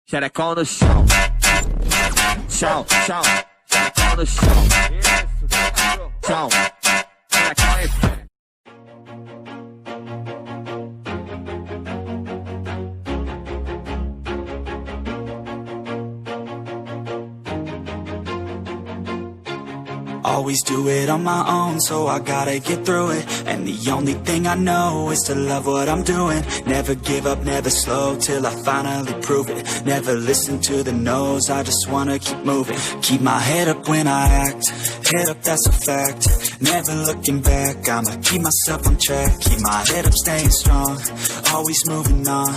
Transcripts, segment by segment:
Xereca no chão. Chão, chão. Xereca no chão. Chão. Xereca no chão. Always do it on my own, so I gotta get through it. And the only thing I know is to love what I'm doing. Never give up, never slow, till I finally prove it. Never listen to the no's, I just wanna keep moving. Keep my head up when I act, head up, that's a fact. Never looking back, I'ma keep myself on track. Keep my head up, staying strong, always moving on.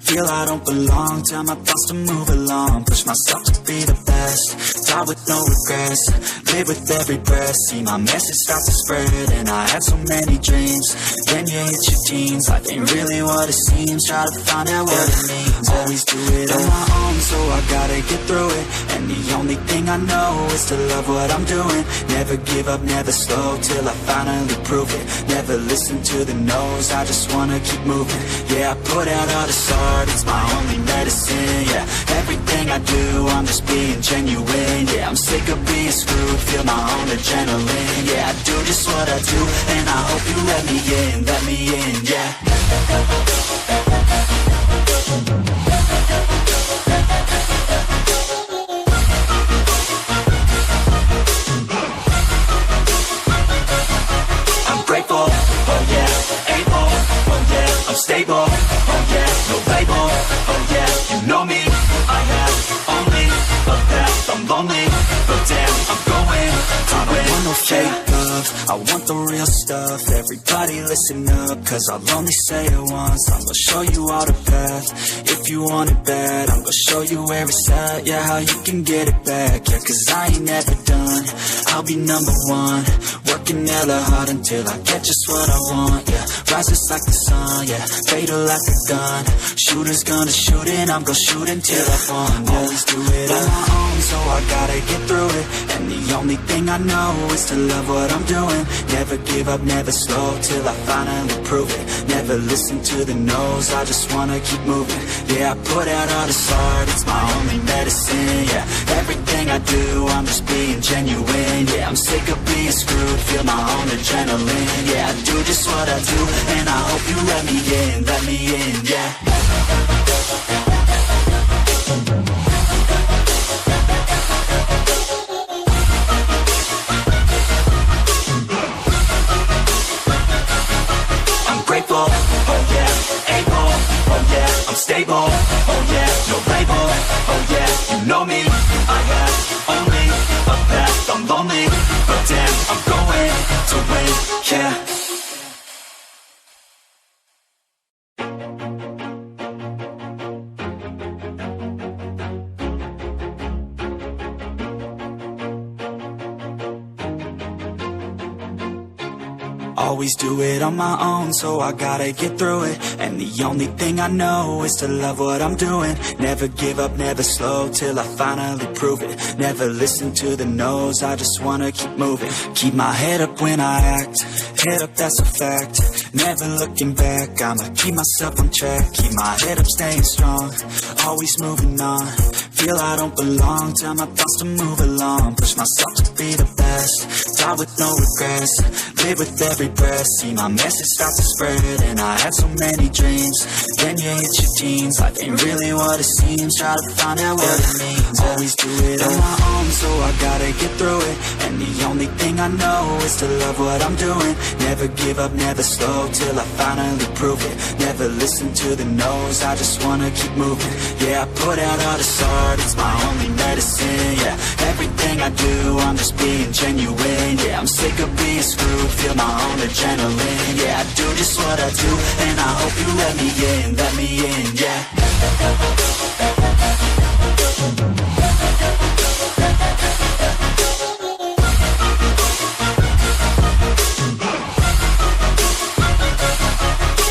Feel I don't belong, tell my thoughts to move along. Push myself to be the best, die with no regrets. Live with every breath, see my message start to spread. And I had so many dreams, then you hit your teens. Life ain't really what it seems, try to find out what it means. Always do it on my own, so I gotta get through it. And the only thing I know is to love what I'm doing. Never give up, never slow, till I finally prove it. Never listen to the no's, I just wanna keep moving. Yeah, I put out all this art, it's my only medicine. Yeah, everything I do, I'm just being genuine. Yeah, I'm sick of being screwed, feel my own adrenaline. Yeah, I do just what I do, and I hope you let me in, yeah. I'm grateful, oh yeah, able, oh yeah, I'm stable, oh yeah, no label, oh yeah, you know me, I have only a path, I'm lonely, but damn, I'm going to win. I want no fake love, I want the real stuff. Everybody listen up, cause I'll only say it once. I'm gonna show you all the path, if you want it bad. I'm gonna show you where it's at, yeah, how you can get it back. Yeah, cause I ain't never done, I'll be number one. Working hella hard until I get just what I want, yeah. Rises like the sun, yeah, fatal like a gun. Shooter's gonna shoot and I'm gonna shoot until I won, yeah. Always do it on my own, so I gotta get through it. And the only thing I know is to love what I'm doing. Never give up, never slow, till I finally prove it. Never listen to the no's, I just wanna keep moving. Yeah, I put out all this art, it's my only medicine. Yeah, everything I do, I'm just being genuine. Yeah, I'm sick of being screwed, feel my own adrenaline. Yeah, I do just what I do, and I hope you let me in, yeah. Grateful, oh yeah, able, oh yeah, I'm stable, oh yeah, no label, oh yeah, you know me, I have only a path, I'm lonely, but damn, I'm going to win, yeah. Always do it on my own, so I gotta get through it. And the only thing I know is to love what I'm doing. Never give up, never slow, till I finally prove it. Never listen to the no's, I just wanna keep moving. Keep my head up when I act, head up, that's a fact. Never looking back, I'ma keep myself on track. Keep my head up, staying strong, always moving on. Feel I don't belong, tell my thoughts to move along. Push myself to be the best, die with no regrets. Live with every breath, see my message start to spread. And I had so many dreams, then you hit your teens. Life ain't really what it seems, try to find out what it means. Always do it on my own, so I gotta get through it. And the only thing I know is to love what I'm doing. Never give up, never slow, till I finally prove it. Never listen to the no's, I just wanna keep moving. Yeah, I put out all this art, it's my only medicine. Yeah, everything I do, I'm just being genuine. Yeah, I'm sick of being screwed, feel my own adrenaline. Yeah, I do just what I do, and I hope you let me in, yeah.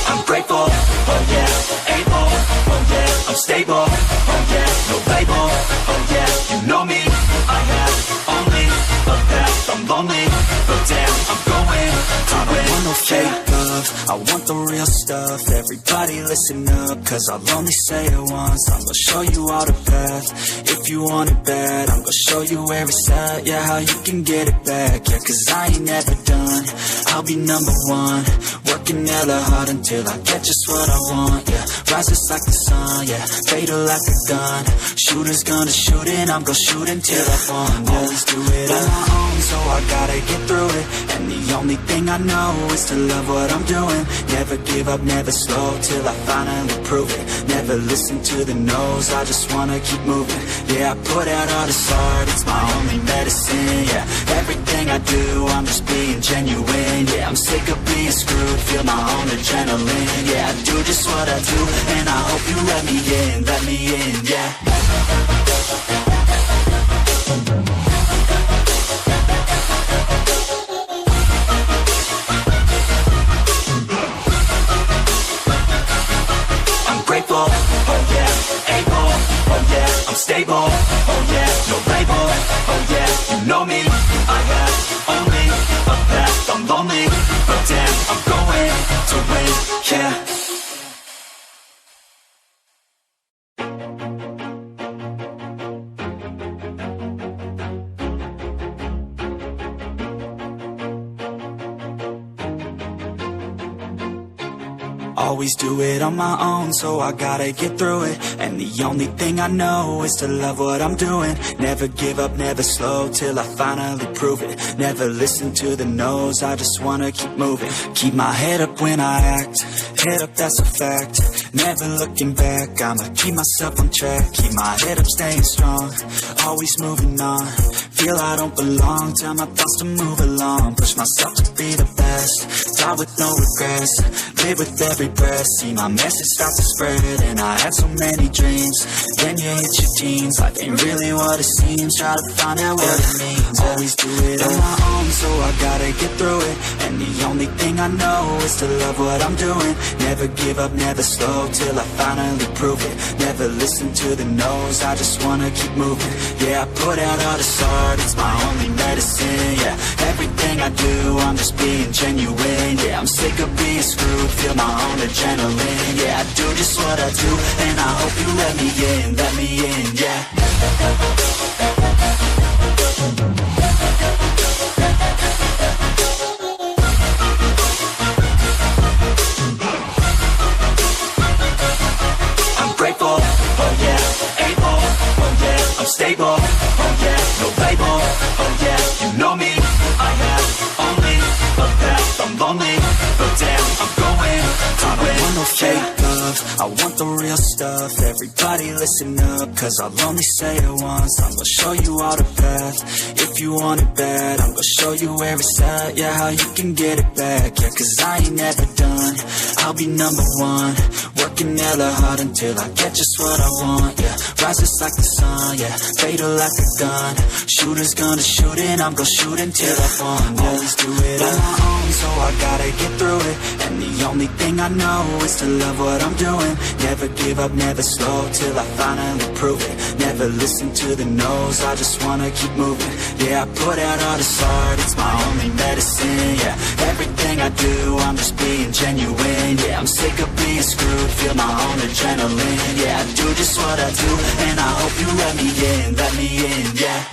I'm grateful, oh yeah, able, oh yeah, I'm stable, oh yeah, no label, oh yeah, you know me, I have only a path, I'm lonely, but damn, I'm going to win. I don't want no fake love, love, I want the real stuff. Everybody listen up, cause I'll only say it once. I'm gonna show you all the path. If you want it bad, I'm gonna show you where it's at. Yeah, how you can get it back. Yeah, cause I ain't never done. I'll be number one, working hella hard until I get just what I want. Yeah, rises like the sun, yeah, fatal like a gun. Shooters gonna shoot and I'm gonna shoot until I fall. Yeah. Always do it on my own, so I gotta get through it. And the only thing I know is to love what I'm doing. Never give up, never slow, till I finally prove it. Never listen to the no's, I just wanna keep moving. Yeah, I put out all this art, it's my only medicine. Yeah, everything I do, I'm just being genuine. Yeah, I'm sick of being screwed, feel my own adrenaline. Yeah, I do just what I do, and I hope you let me in, yeah. Grateful, oh yeah, able, oh yeah, I'm stable, oh yeah, no label, oh yeah, you know me, I have only a path, I'm lonely, but damn, I'm going to win, yeah. Always do it on my own, so I gotta get through it. And the only thing I know is to love what I'm doing. Never give up, never slow, till I finally prove it. Never listen to the no's, I just wanna keep moving. Keep my head up when I act, head up, that's a fact. Never looking back, I'ma keep myself on track. Keep my head up, staying strong, always moving on. Feel I don't belong, tell my thoughts to move along. Push myself to be the best, die with no regrets. Live with every breath, see my message start to spread. And I had so many dreams, then you hit your teens. Life ain't really what it seems, try to find out what it means. Always do it on my own, so I gotta get through it. And the only thing I know is to love what I'm doing. Never give up, never slow, till I finally prove it. Never listen to the no's, I just wanna keep moving. Yeah, I put out all this art, it's my only medicine. Yeah, everything I do, I'm just being genuine. Yeah, I'm sick of being screwed, feel my own adrenaline. Yeah, I do just what I do, and I hope you let me in, yeah. I'm grateful, oh yeah, able, oh yeah, I'm stable, oh yeah, no label, oh yeah, you know me, I have only a path, I'm lonely, but damn, I'm going to win. I want no fake love, I want the real stuff. Everybody listen up, cause I'll only say it once. I'm gonna show you all the path. If you want it bad, I'm gonna show you where it's at. Yeah, how you can get it back. Yeah, cause I ain't never done. I'll be number one, working hella hard until I get just what I want. Yeah, rises like the sun, yeah, fatal like a gun. Shooters gonna shoot and I'm gonna shoot until I fall. Yeah. Always do it on my own, so I gotta get through it. And the only thing I know is to love what I'm doing. Never give up, never slow, till I finally prove it. Never listen to the no's, I just wanna keep moving. Yeah, I put out all this art, it's my only medicine. Yeah, everything I do, I'm just being genuine. Yeah, I'm sick of being screwed, feel my own adrenaline. Yeah, I do just what I do, and I hope you let me in, yeah.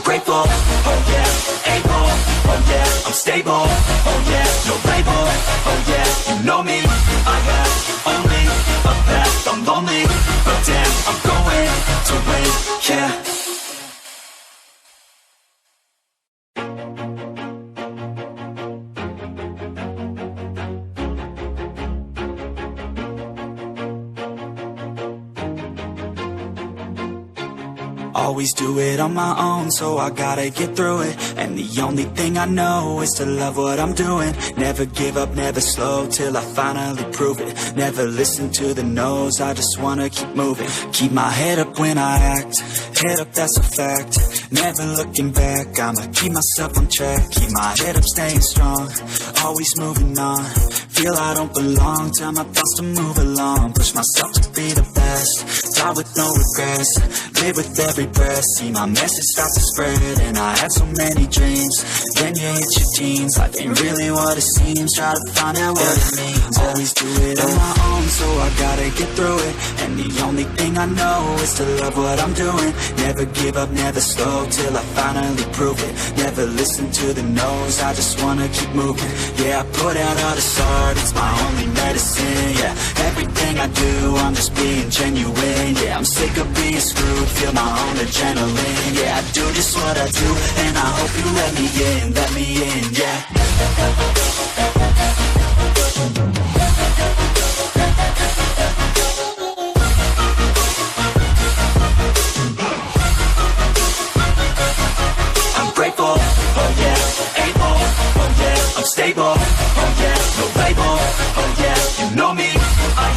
Grateful, oh yeah, able, oh yeah, I'm stable, oh yeah, no label, oh yeah, you know me, I have only a path, I'm lonely, but damn, I'm going to win, yeah. Always do it on my own, so I gotta get through it. And the only thing I know is to love what I'm doing. Never give up, never slow, till I finally prove it. Never listen to the no's, I just wanna keep moving. Keep my head up when I act, head up, that's a fact. Never looking back, I'ma keep myself on track. Keep my head up, staying strong, always moving on. feel I don't belong. Tell my thoughts to move along, push myself to be the best, die with no regrets, live with every breath. See my message start to spread, and I had so many dreams. Then you hit your teens, life ain't really what it seems. Try to find out what it means. Always do it on my own, so I gotta get through it. And the only thing I know is to love what I'm doing. Never give up, never slow, till I finally prove it. Never listen to the no's, I just wanna keep moving. Yeah, I put out all this art, it's my only medicine. Yeah, everything I do, I'm just being genuine. Yeah, I'm sick of being screwed, feel my own adrenaline. Yeah, I do just what I do, and I hope you let me in, yeah. I'm grateful, oh yeah, able, oh yeah, I'm stable, oh yeah, no label, oh yeah, you know me, I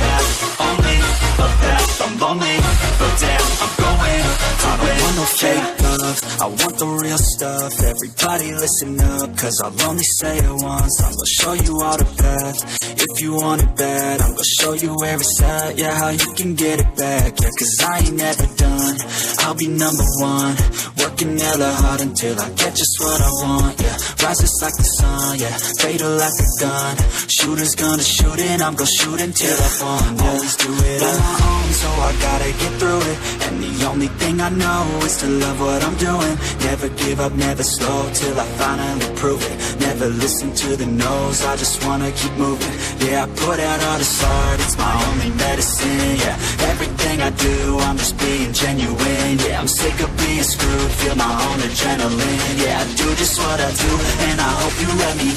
have only a path, I'm lonely, but damn, I'm going to win. I want no fake love, I want the real stuff. Everybody listen up, cause I'll only say it once. I'm gonna show you all the path, if you want it bad. I'm gonna show you where it's at, yeah, how you can get it back. Yeah, cause I ain't never done, I'll be number one. Working hella hard until I get just what I want, yeah. Rises like the sun, yeah, fatal like a gun. Shooter's gonna shoot and I'm gonna shoot until I fall, yeah. Always do it on my own, so I gotta get through it. And the only thing I know is to love what I'm doing. Never give up, never slow, till I finally prove it. Never listen to the no's, I just wanna keep moving. Yeah, I put out all this art, it's my only medicine. Yeah, everything I do, I'm just being genuine. Yeah, I'm sick of being screwed, feel my own adrenaline. Yeah, I do just what I do, and I hope you let me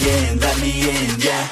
in, yeah.